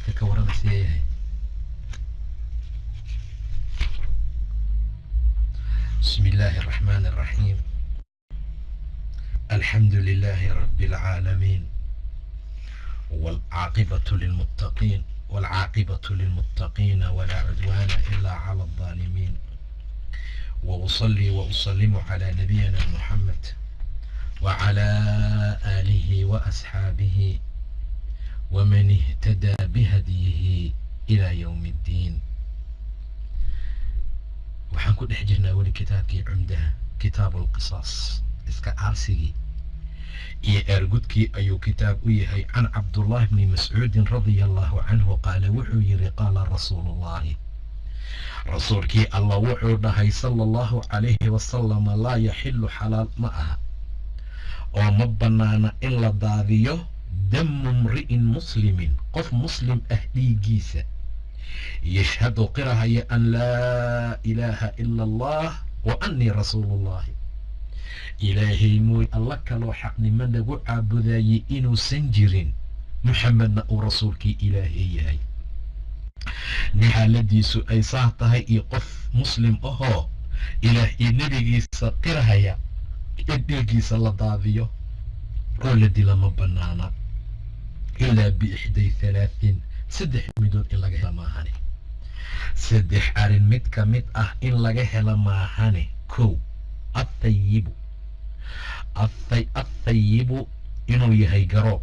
codka ka warama siyayahay. بسم الله الرحمن الرحيم. الحمد لله رب العالمين والعاقبة للمتقين ولا عدوان إلا على الظالمين. وأصلي وأسلم على نبينا محمد وعلى آله وأصحابه ومن اهتدى بهديه إلى يوم الدين. waxaan ku dhex jirnaa weli kitaabkii cumdaha, kitaabu alqisaas, iska aarsigii iyo eergudkii ayuu kitaab u yahay. can cabdullahi bni mascuudin radia allahu canhu qaala wuxuu yidhi qaala rasuulullahi, rasuulkii allah wuxuu dhahay sala allahu calayhi wasalama, laa yaxilu xalaal ma aha oo ma bannaana in la daadiyo damu mri'in muslimin, qof muslim ah dhiiggiisa, yashhadu qirahaya an laa ilaaha ila allah wa annii rasuulullahi, ilaahay mooy alla kaloo xaqnimo lagu caabudayay inuusan jirin, muxamedna uu rasuulkii ilaahay yahay. nin xaaladiisu ay saa tahay iyo qof muslim ahoo ilaah iyo nebigiisa qirahaya in dhiiggiisa la daadiyo oo la dila ma bannaana ilaa biixday halaatin, saddex midood in laga hela maahane. saddex arrin mid ka mid ah in laga hela maahane. kow, athayibu inuu yahay garoob,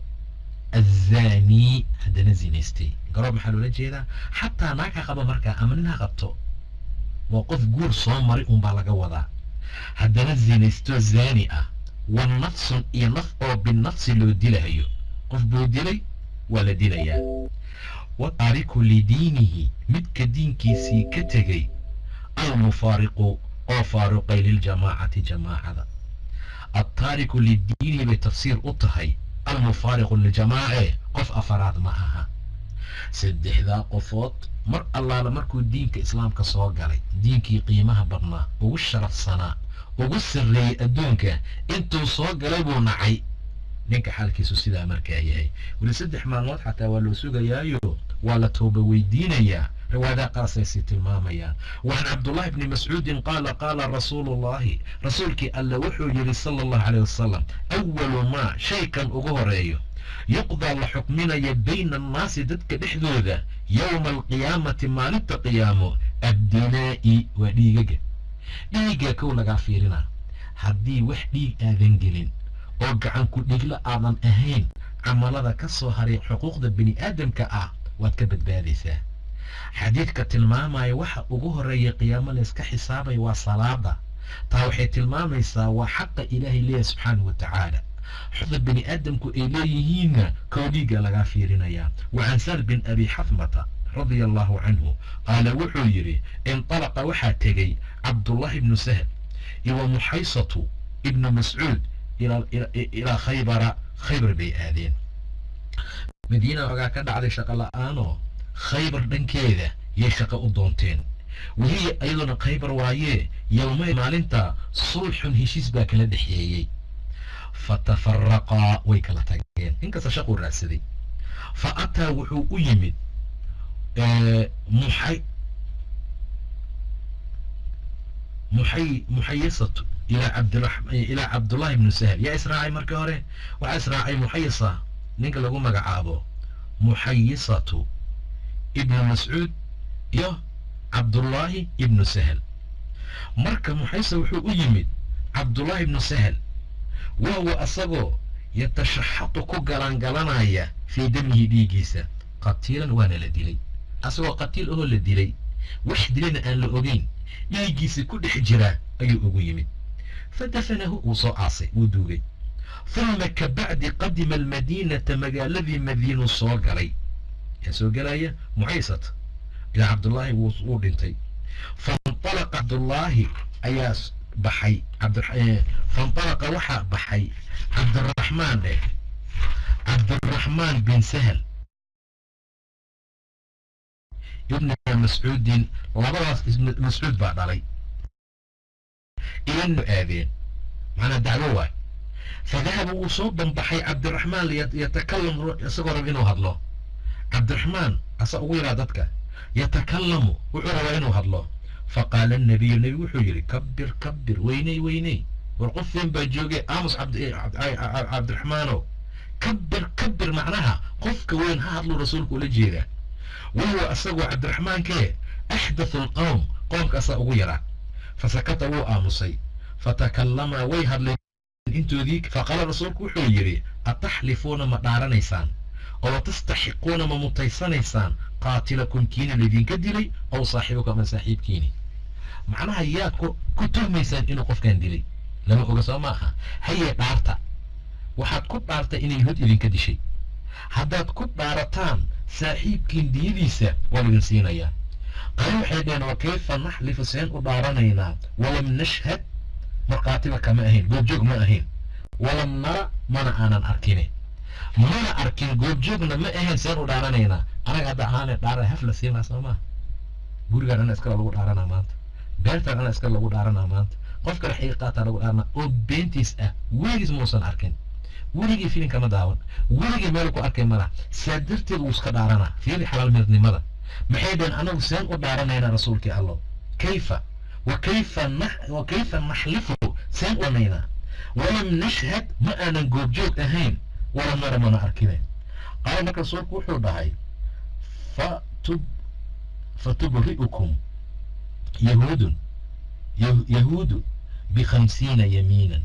azani haddana zinaystay. garoob maxaa loola jeedaa? xataa naag ha qaba markaa ama nin ha qabto, waa qof guur soo maray unbaa laga wadaa, haddana zinaysto zani ah. wa nafsun iyo naf oo binafsi loo dilahayo, qof buu dilay waa la dilayaa. wataariku lidiinihi midka diinkiisii ka tegay, almufaariqu oo faaruqay liljamaacati jamaacada. altaariku lidiinihi bay tafsiir u tahay, almufaariqu liljamaace qof afaraad ma aha. saddexdaa qofood mar allaala markuu diinka islaamka soo galay, diinkii qiimaha badnaa, ugu sharafsanaa, ugu sarreeyey adduunka, intuu soo galay buu nacay. ninka xaalkiisu sidaa markaa yahay, weli 3 maalmood xataa waa loo sugayaayo waa la tooba weydiinayaa. riwaayadaha qaarsaysay tilmaamayaan. وعن عبد الله بن مسعود قال قال رسول الله, rasuulkii alla wuxuu yidhi sala allahu calayh wasalam, awalu maa shay kan ugu horeeyo yuqdaa la xukminaya bayna annaasi dadka dhexdooda yowma alqiyaamati maalinta qiyaamo, addinaa'i waa dhiigaga. dhiigaa kow lagaa fiirinaa. haddii wax dhiig aadan gelin oo gacan ku dhigla aadan ahayn, camalada ka soo haray xuquuqda bini aadamka ah waad ka badbaadaysaa. xadiidka tilmaamaya waxa ugu horeeya qiyaamo layska xisaabay waa salaada. taa waxay tilmaamaysaa waa xaqa ilaahay leeyahay subxaanahu wa tacaala. xuquuqda bini aadamku ay leeyihiinna kow dhiiga lagaa fiirinayaa. wacan sal bin abi xafmata radia allahu canhu qaala wuxuu yidhi, inطalaqa waxaa tegey cabdullahi ibnu sahl iyo muxaysatu ibnu mascuud ilaa khaybara. khaybar bay aadeen. madiina ogaa ka dhacday shaqo la-aanoo khaybar dhankeeda yay shaqo u doonteen. weliya iyaduna khaybar waayee yowmay maalinta sulxun heshiis baa kala dhexeeyey. fatafaraqaa way kala tageen, inkasta shaquu raadsaday. fa ataa wuxuu u yimid muxayisatu ilaa cabdullahi ibnu sahl. yaa israacay markii hore? waxaa israacay muxayisa, ninka lagu magacaabo muxayisatu ibnu mascuud iyo cabdullaahi ibnu sahl. marka muxayisa wuxuu u yimid cabdullaahi ibnu sahl, wahuwa asagoo yatashaxatu ku galangalanaya fii damihi dhiigiisa, qatiilan waana la dilay. asagoo qatiil ahoo la dilay, wax dilayna aan la ogeyn, dhiigiisa ku dhex jira ayuu ugu yimid. fadafanahu wuu soo aasay, wuu duugay. uma kabacdi qadima almadiinata, magaaladii madiinuu soo galay. yaa soo gelaya muxaysat ilaa cabdullaahi wuu dhintay. faintalaqa cabdullaahi ayaa baxay, faintalaqa waxaa baxay cabdiraxmaan bin sahl ibna mascuudin, labadaas mascuud baa dhalay. ilanu aadeen, macnaa dacwo waay. fadahaba wuu soo banbaxay cabdiraxmaan yatakalam isagoo rab inuu hadlo. cabdiraxmaan asa ugu yaraa dadka yatakallamu wuxuu rabaa inuu hadlo faqaala الnabiyu nebi wuxuu yidhi kabir kabir weyney weyney war qof weyn baa joogay aamus cabdiraxmaanow kabir kabir macnaha qofka weyn ha hadluu rasuulku ula jeedaa wahuwa asagoo cabdiraxmaankee axdathu alqowm qoomka asaa ugu yaraa fasakata wuu aamusay fatakallama way hadleen intoodii faqaala rasuulku wuxuu yidhi ataxlifuuna ma dhaaranaysaan oo tastaxiquuna ma mutaysanaysaan qaatilakum kiina laydinka dilay aw saaxibukum ama saaxiibkiini macnaha yaad ku tuhmaysaan inuu qofkan dilay lama oga soo maaha hayee dhaarta waxaad ku dhaartay inay yahuud idinka dishay haddaad ku dhaarataan saaxiibkiin diyadiisa waa idin siinayaa qaali waxay dhaheen wa kayfa naxlifu seen u dhaaranaynaa walam nashhad markhaatiba kama ahayn goobjoog ma ahayn walam nara mana aanan arkine mana arkin goobjoogna ma ahayn seen u dhaaranaynaa anaga hadda ahaane dhaara haf la siinaa soo maaha gurigaan ana iskala lagu dhaaranaa maanta beertaan ana iskala lagu dhaaranaa maanta qofkana xaqiiqaataa lagu dhaaranaa oo beentiis ah weligiis muusan arkin weligii filinkama daawan weligii meel ku arkay malaha saa darteed wuu iska dhaaranaa fiili xalaal midnimada maxay dhaheen anagu seen u dhaaranaynaa rasuulkii allo kayfa wakayfa naxlifu seen u dhanaynaa walam nashhad ma aanan goobjoog ahayn walam nara mana arkine qaala marka rasuulku wuxuu dhahay fatubri'ukum yahuudu bikhamsiina yamiinan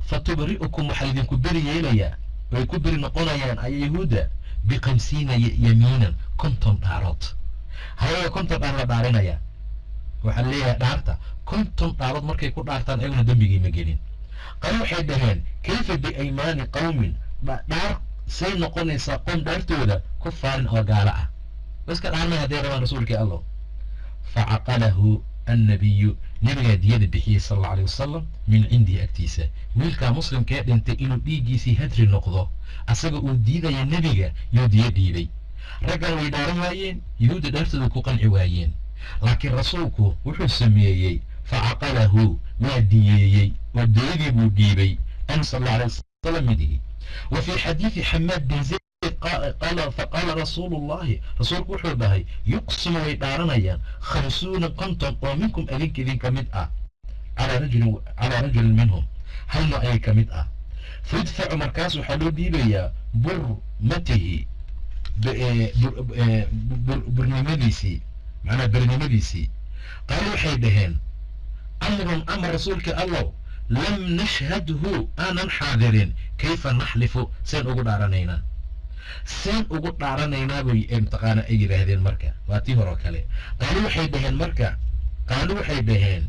fatubri'ukum waxaa idinku beri yeelayaa way ku beri noqonayaan aya yahuuda bikhamsiina yamiinan konton dhaarood hayaga konton dhaar la dhaarinayaa waxaa leeyahay dhaarta konton dhaarood markay ku dhaartaan ayaguna dembigii ma gelin qale waxay dhaheen kayfa biaymaani qawmin dhaar say noqonaysaa qoom dhaartooda kufaarin oo gaala ah baska dhaarmay hadday rabaan rasuulkii allo facaqalahu annabiyu nabigaa diyada bixiyey sal alla alay wasalam min cindihi agtiisa wiilkaa muslimkee dhintay inuu dhiiggiisii hadri noqdo asaga uu diidaya nebiga yuu diyo dhiibay raggan way dhaaran waayeen yahuudda dhaartooda ku qanci waayeen laakiin rasuulku wuxuu sameeyey facaqalahu waa diyeeyey oo diyadii buu dhiibay an sal alla alay wasalam midihi wa fii xadiidi xamaad bin zayd faqaala rasuulu llahi rasuulku wuxuu dhahay yuqsimu way dhaaranayaan 50 konton oo minkum idinka mid ah calaa rajulin minhum halna ay ka mid ah fayudfacu markaas waxaa loo dhiibayaa burmatihi burnimadiisii macnaa bernimadiisii qaalo waxay dhaheen amrun amar rasuulka allow lam nashhadhu aanan xaadirin kayfa naxlifu seen ugu dhaaranaynaa seen ugu dhaaranaynaa bay mataqaana ay yidhaahdeen marka waa tii horoo kale qaalu waxay dhaheen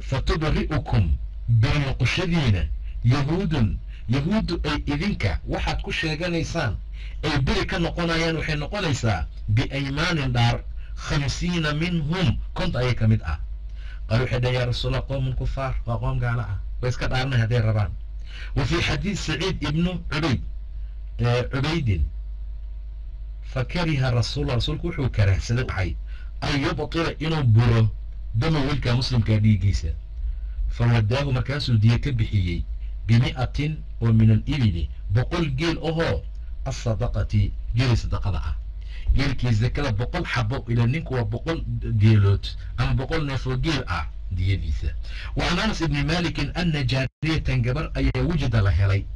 fatubri'ukum beennoqoshadiina yahuudu ay idinka waxaad ku sheeganaysaan ay beri ka noqonayaan waxay noqonaysaa biaymaanin dhaar 50 minhum konta ayay ka mid ah qaalu waxay dhaheen yaa rasuulallah qowmun kufaar waa qoom gaala ah iska dhaarnay hadday rabaan wa fii xadiid saciid ibnu cubaydin fakariha rasuulku wuxuu karahsaday waxay an yubtila inuu buro dama wiilkaa muslimkaa dhiiggiisa fawadaahu markaasuu diye ka bixiyey b100 oo min alibili 100 geel ahoo asadaqati geeli sadaqada ah geelkii zakada 100 xabo ila ninku waa 100 geelood ama 100 neef oo geel ah diyadiisa وعن أنس بن مالك أن جارية جبر أي وجد لهلي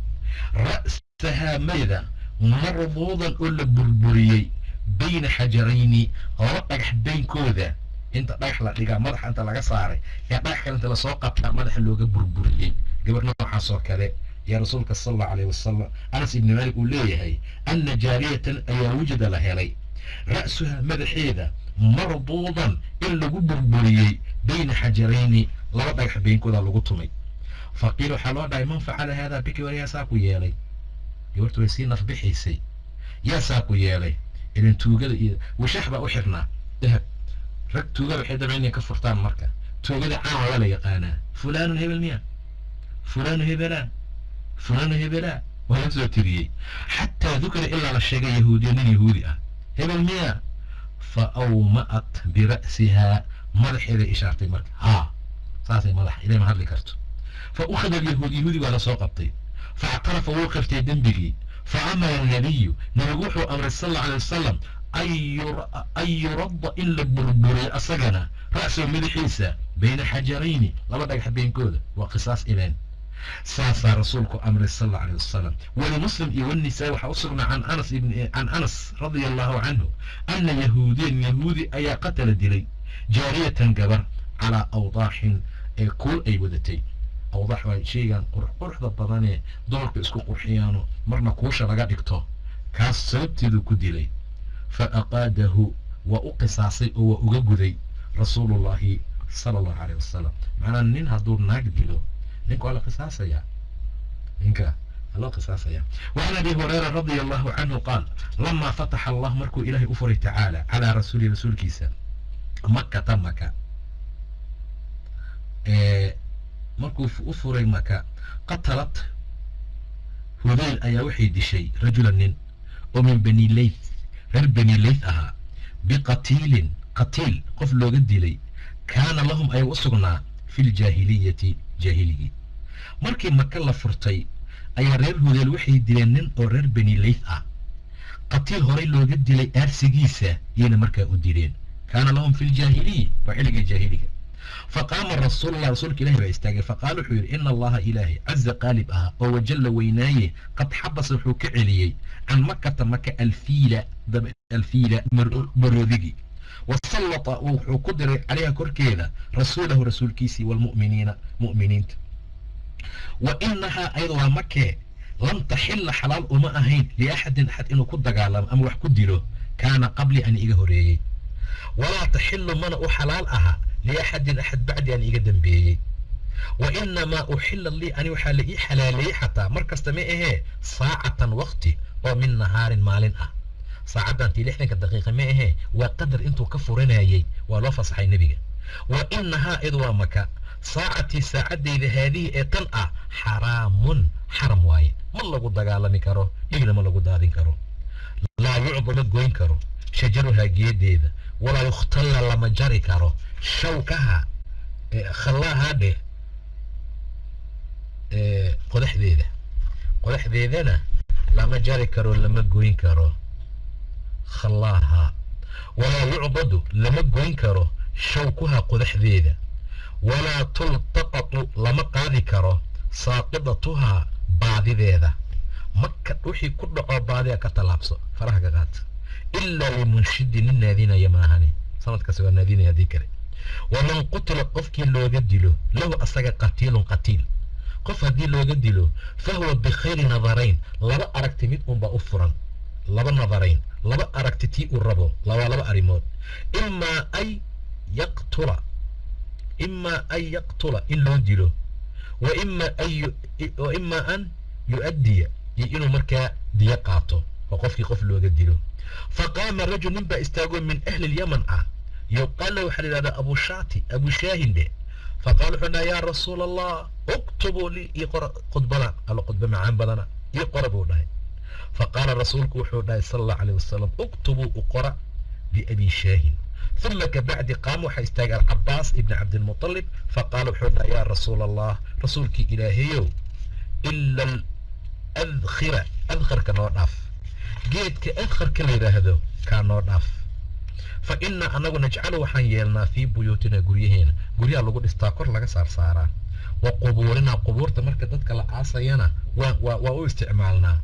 رأسها ميدا مربوضا أولا بربريي بين حجرين رقح بين كوذا انت رايح لقى مدح انت لقى صاري يا رايح انت لسوقت مدح اللوغة بربريي جبر نوحا سو كذا يا رسولك صلى الله عليه وسلم أنس بن مالك يقول لي هي أن جارية أي وجد لهلي رأسها مدحيدا مربوضا إلا بربريي بين حجرين laba dhagax beenkooda lagu tumay faqiil waxaa loo dhahay man facala haadaa biki war yaa saa ku yeelay gabartu way sii nafbixaysay yaa saa ku yeelay ilin tuugada iyo washax baa u xirnaa dahab rag tuugada waxay dabeen inay ka furtaan marka tuugada caan waa la yaqaanaa fulaanu hebel miya fulaanu hebelaa waa la soo tiriyey xataa dukira ilaa la sheegay yahuudiya nin yahuudi ah hebel miya fa awma'at bira'sihaa madaxeeda ishaartay marka saasay madax ilay ma hadli karto fa ukhada alyahuud yahuudi waa la soo qabtay فاعترف ووقفتي دنبقي فأمر النبي نبوحو أمر صلى الله عليه وسلم أن يرد إلا بربري أسقنا رأسه مدحيسة بين حجرين لبدا حبين كودا وقصاص إلين ساسا رسولك أمر صلى الله عليه وسلم ولمسلم والنساء وحوصلنا عن أنس رضي الله عنه أن يهودي أي قتل دلي جارية قبر على أوضاح كل أي ودتي أوضاح شيئا قرح ضبطاني دورك اسكو قرحيانو مرنا كوشا لغا دكتو كاس سبتي ذو كدلي فأقاده وأقصاصي وأقودي رسول الله صلى الله عليه وسلم معنا نين هدور ناق ديلو نينكو على قصاصيا نينكا على قصاصيا وعن أبي هريرة رضي الله عنه قال لما فتح الله مركو إلهي أفره تعالى على رسول كيسا مكة مكة مركو أفره مكة قتلت هذيل أيا وحيد شيء رجلا نين ومن بني ليث غير بني ليث أها بقتيل قتيل قف لو قد لي كان لهم أي وصغنا في الجاهلية جاهلية مركي مكلا فرطي أي رير هذيل وحيد دلنين أو رير بني ليث أه قتيل هوري لو قد لي أرسجيسة ين مركا أديرين كان لهم في الجاهلية وعلق الجاهلية فقام الرسول الله رسولك إلهي ويستاجر فقالوا حير إن الله إلهي عز قالب أها وجل وينايه قد حبس حوك عليي عن مكة الفيلة مرودقي وسلط وقدر عليها كركيلة رسوله رسول كيسي والمؤمنين مؤمنين وإنها أيضا مكة لم تحل حلال أما أهين لأحد حتى إنه كد قالم أم وح كدله كان قبل أن إيجهريه ولا تحل من حلال أها لأحد بعد أن يقدم به وإنما أحل لي أن يحل حلالي حتى مركز تمئه ساعة وقتي ومن نهار مال ساعة أنت لحنك الدقيقة مئه وقدر أنتو كفرنا يي ولو فصحي نبي وإنها إذوا مكة ساعة هذه تنأ حرام واي ما الله قد قال كرو يقول ما الله قد هذين كرو لا يعضل قوين كرو شجرها جيدة ولا يختل لما جري كرو شوكها خلاها ده قدح ذيذنا لما جري كرو لما قوين كرو خلاها ولا يعضد لما قوين كرو شوكها قدح ذيذا ولا تلتقط لما قاذي كرو ساقضتها بعد ذيذا مكة وحي كل عبادة كتلابسو فرح قات إلا لمنشد الذين يماهني صمت كسوى الذين يذكري ومن قتل قفك لو قدلو له أصدق قتيل قف هدي لو قدلو فهو بخير نظرين لبا أركتميت بأفرا لبا نظرين لبا أركتتي الربو لبا أريمود إما أن يقتل إلا دلو وإما أن يؤدي يئنو مركا ديقاته وقفك قف لو قدلو فقام الرجل نبا استاغون من أهل اليمن يقال له حليل هذا أبو شاهن ده فقالوا حنا يا رسول الله اكتبوا لي يقرأ قطبنا قالوا قطب معان بدنا يقربوا ده فقال رسولك وحودا صلى الله عليه وسلم اكتبوا اقرأ بأبي شاهن ثم كبعد قاموا حيستاغ العباس ابن عبد المطلب فقالوا حنا يا رسول الله رسولك إلهيو إلا الأذخر كانوا ناف جيت كأذخر كليرا هذا كانوا ناف فإن أنا نجعله حيالنا في بيوتنا قريهنا قريه لقد استاكر لك سارسارا وقبورنا قبور تمركتك لعاصينا واستعمالنا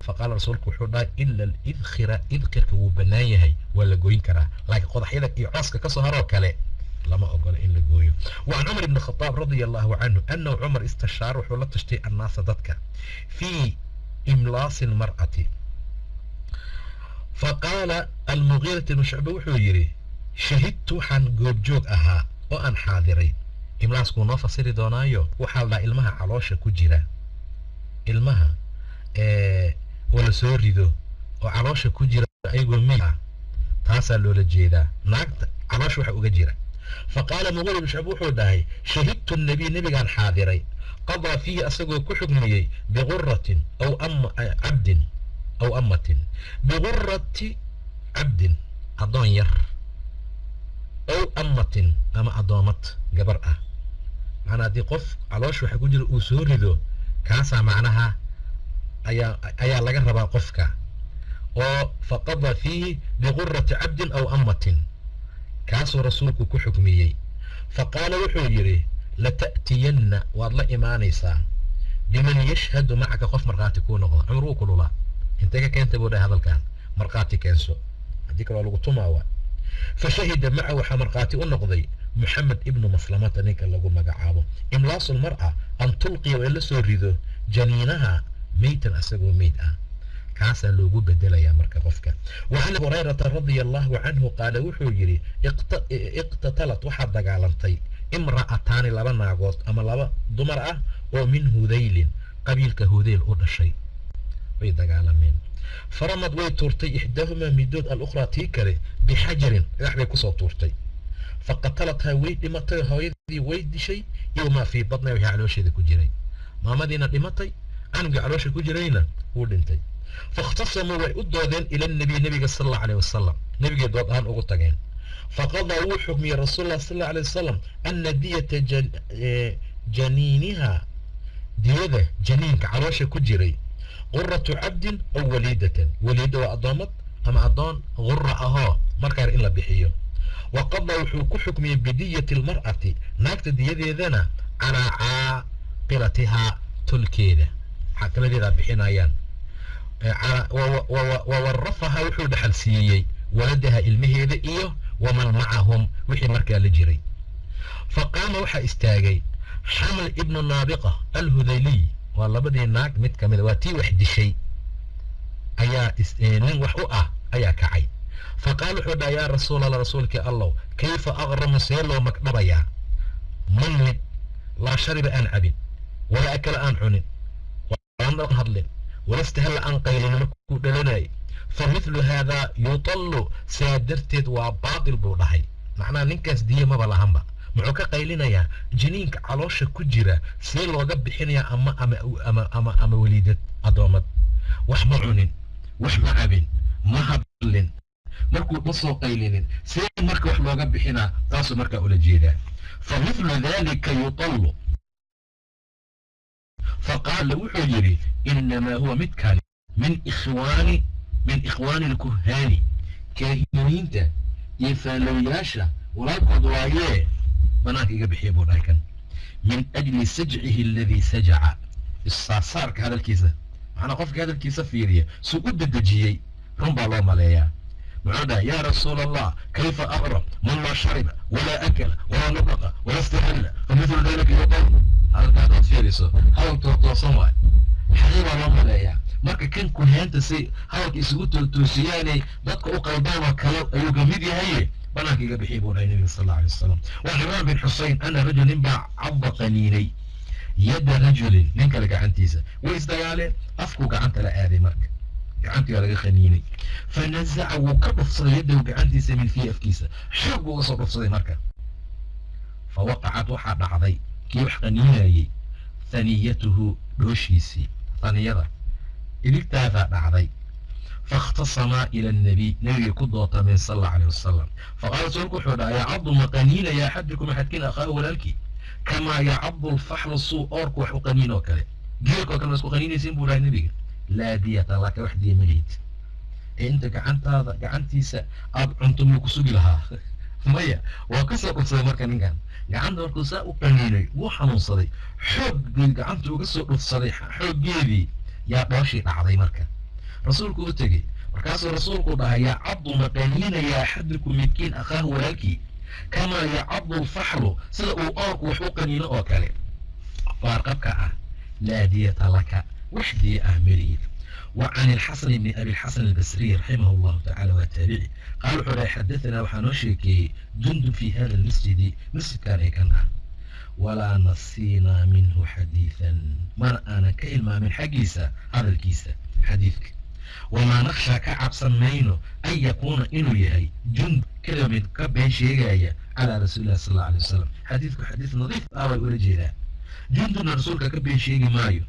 فقال رسولك وحودا إلا الإذخر وبنايه ولا قوين كرا لكن قد حيدك يعاسك كسهر وكالي لما أقول إلا قوي. وعن عمر بن الخطاب رضي الله عنه أنه عمر استشار وحولا تشتي الناس ضدك في إملاص المرأة فقال المغيرة بن شعبة وحويري شهدت حن قوبجوك أها وأن حاضري إملاس كونا فصيري دونايو وحال لا إلمها علوشة كجيرا إلمها ولا سوريدو وعلوشة كجيرا أيقو ميها تاسالو للجيدا ناقت علوشة وحا أجيرا فقال المغيرة بن شعبة وحوداهي شهدت النبي كان حاضري قضى فيه أسقو كحكمي بغرة أو عبد أو أمة بغرة عبد أضون ير أو أمة أما أضامت جبرأة أنا دي قف على شو حكون جل أسوري ذو kaasaa macnaha ayaa laga rabaa qofka oo faqada fiihi biqurati cabdin aw amatin kaasuu rasuulku ku xukmiyey faqaala wuxuu yidhi lata'tiyanna waad la imaanaysaa biman yashhadu macaka qof markhaati kuu noqda cumar wuu kululaa intay ka keentay buu dhahay hadalkan markhaati keenso haddii kale waa lagu tumaawa fashahida maca waxaa markhaati u noqday محمد ابن مسلمة نيك لغو مقعابو املاص المرأة ان تلقي وإلا سوريدو جنينها ميتا أساقو ميتا كاسا لغو بدلا يا مركا غفكا وعن هريرة رضي الله عنه قال وحو يري اقتتلت وحد دقالنتي امرأتان لبا ناغوت اما لبا دمرأة ومن هذيل قبيل كهذيل أولا شيء ويدقالمين فرمد ويتورتي إحداهما مدود الأخرى تيكري بحجر يحبي كسو تورتي فقتلتها ويد دمتي هويدي ويد شيء يوم في بطنها وهي علوشي ذي كجري ما مدينة دمتي أنا علوشي كجرينا ودنتي فاختصموا ويؤدوا إلى النبي صلى الله عليه وسلم نبي دوت هان أغطاقين فقضى حكم رسول الله صلى الله عليه وسلم أن دية جنينها دية جنينك علوشي كجري غرة عبد أو وليدة وأضامت أما أضان غرة أها مركار إلا بحيه وقضى وحوك حكمي بدية المرأة ناكت دية ذنا على عاقلتها تلكيدة حكنا دي ذا بحنايان وورفها وحود حلسيي ولدها المهيدة إيه ومن معهم وحي مركا لجري فقام وحا استاغي حمل ابن النابقة الهذيلي والله بدي ناك متكمل واتي وحد شيء أيا نين وحوقة أيا كعي فقال حدا يا رسول الله رسولك الله كيف أغرم سيلو مكبريا من لا شرب أن عبد ولا أكل أن عنن ولا أن هضل ولا استهل أن قيل مكودلناي فمثل هذا يطل سادرتد وباطل بوضحي معناه ننكس دي ما بلا همبا معوكا قيلنا يا جنينك علوش كجرة سيلو قب حنيا أما وليدت أدومت وحما عنن وحما عبد ما هضلن markuu ma soo qaylinin see marka wax looga bixinaa taasuu markaa ula jeedaa famithlu dhalika yutallu faqaala wuxuu yidhi inamaa huwa midkani min ikhwaani lkuhaani kaahiniinta iyo faalowiyaasha walaalkood waayee banaanka iga bixiya buu dhahay kan min ajli sajcihi aladii sajaca issaarsaarka hadalkiisa macnaa qofka hadalkiisa fiiriya suu u dedejiyey run baa loo maleeyaa معنا يا رسول الله كيف أغرب من لا شرب ولا أكل ولا نطق ولا استحل فمثل ذلك يطل هذا كان فيرسو هذا توصمه حقيقة الله لا marka kan ku heenta si halka isugu toosiyaan dadka u qaybaan waa kala ayuu gamid yahay banaanka iga bixi buu nabi sallallahu alayhi wasallam wa Imran bin Husayn ana rajulin ba'adha qaninay yada rajulin ninka gacantiisa way isdagaaleen afku gacanta la aaday marka gacantii laga khaniinay fanazaca wuu ka dhufsaday yadda gacantiisa min fii afkiisa xoog buu soo dhufsaday marka fawaqacat waxaa dhacday kii wax qaniinayay thaniyatuhu dhooshiisii thaniyada iligtaadaa dhacday faاkhtasamaa ila النبي nabiga ku dootameen sal اllahu alayh wasalam faqaala rasuulku wuxuu dhaha yacadu ma qaniinaya axadukum axadkiin akhaahu walaalkii kamaa yacadu lfaxlu suu oorku wax u qaniin oo kale geelka oo kale ma isku qaniinaysiin buu dhahay nabiga لا دية لك وحدي مليت انت قعنتيسا اب عنتم كسوق لها ميا وكسر قصه marka ninkan gacanta markuu saa u qaniinay wuu xanuunsaday xoog bil gacanta uga soo dhufsaday xoogeedii yaa dhooshii dhacday marka rasuulku u tagay markaasuu rasuulku dhahay yaa cabdu maqaniina yaa xadku midkiin akhaah walaalkii kama yacadu alfaxlu sida uu oorku wax u qaniino oo kale faarqabka ah laa diyata laka وحدي أهمليت وعن الحسن بن أبي الحسن البصري رحمه الله تعالى والتابعي قال حرى حدثنا وحنوشيكي جند في هذا المسجد مسجد كان ولا نسينا منه حديثا ما أنا كلمة من حقيسة هذا الكيسة حديثك وما نخشى كعب سمينه أن يكون إنه يهي جند كلمة كبين شيئا على رسول الله صلى الله عليه وسلم حديثك حديث نظيف أول ورجيلا جندنا رسولك كبين شيئا مايو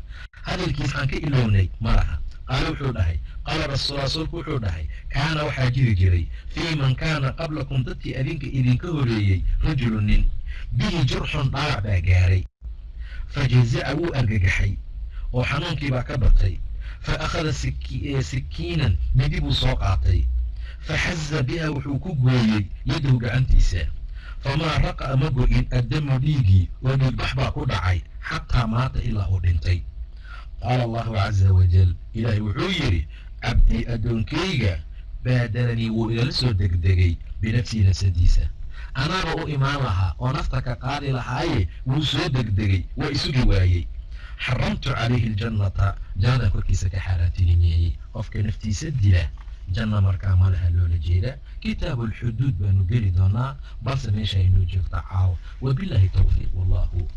هذا الكيس عن كإلوني مرحا قال وحودهي قال رسولك وحودهي كان وحاجر جري في من كان قبلكم تتي إذنك هريي رجل به جرح ضاع باقاري فجزعه أرقحي وحنونكي باكبتي فأخذ سكينا مديبو سوقاتي فحز بها وحوكو قوي يده عنتيسا فما رقى مقوئين الدم ديجي ونذبح باكو دعي حتى مات إلا أودنتي قال الله عز وجل إلهي وحويري عبدي أدونكيغا بادرني وإلسو دقدقي بنفسي نسديسة أنا رأو إمامها ونفتك قال لهاي وسو دقدقي وإسو جوايي حرمت عليه الجنة جانا كركيسة كحالاتي نميي قفك نفتي سدلة جنة مركا مالها لولا جيلة كتاب الحدود بانو قري دونا بس ميشا إنو جيك تعاو وبالله توفيق والله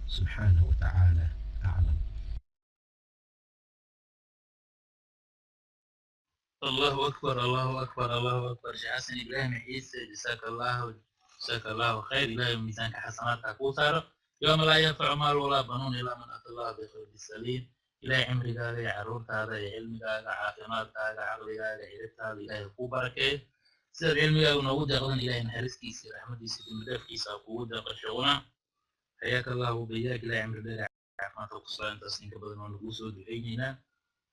سبحانه وتعالى أعلم. الله أكبر الله أكبر الله أكبر. شيخ حسن إبراهيم عيسى جزاك الله خير. إلهي ميزانك حسناتك كوثر يوم لا ينفع مال ولا بنون إلا من أتى الله بقلب سليم. إلهي عمرك هذا عرورك هذا علمك هذا عافيماتك هذا عقلك هذا عرفت هذا إلهي كو بركة سير علمك ونود أغضا إلهي نحرسكي سير أحمد يسير مدفكي ساقود قشونا حياك الله وبياك. إلهي عمرك هذا عافيماتك وقصان تسنيك بدن ونقوسه دعينينا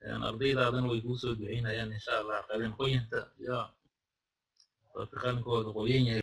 أرضيدا أظن ويقوسوا دعينا يعني إن شاء الله قادم قوي أنت يا وفي خلنك وقويين